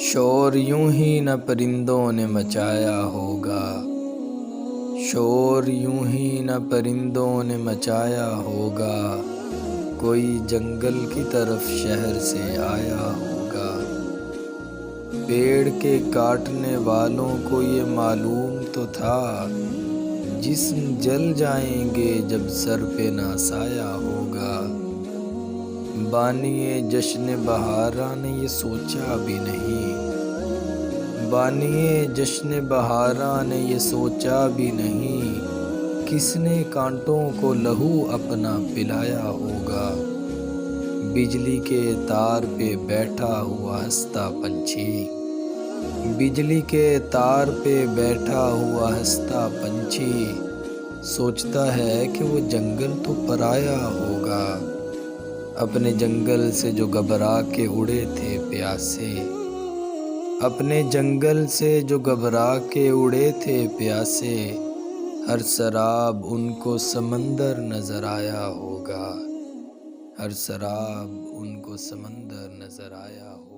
شور یوں ہی نہ پرندوں نے مچایا ہوگا، شور یوں ہی نہ پرندوں نے مچایا ہوگا، کوئی جنگل کی طرف شہر سے آیا ہوگا۔ پیڑ کے کاٹنے والوں کو یہ معلوم تو تھا، جسم جل جائیں گے جب سر پہ نہ سایہ ہوگا۔ بانی جشن بہارا نے یہ سوچا بھی نہیں، بانی جشن بہارا نے یہ سوچا بھی نہیں، کس نے کانٹوں کو لہو اپنا پلایا ہوگا۔ بجلی کے تار پہ بیٹھا ہوا ہنستا پنچھی، بجلی کے تار پہ بیٹھا ہوا ہنستا پنچھی، سوچتا ہے کہ وہ جنگل تو پرایا ہوگا، اپنے جنگل سے جو گھبرا کے اڑے تھے پیاسے، اپنے جنگل سے جو گھبرا کے اڑے تھے پیاسے، ہر سراب ان کو سمندر نظر آیا ہوگا، ہر سراب ان کو سمندر نظر آیا ہوگا۔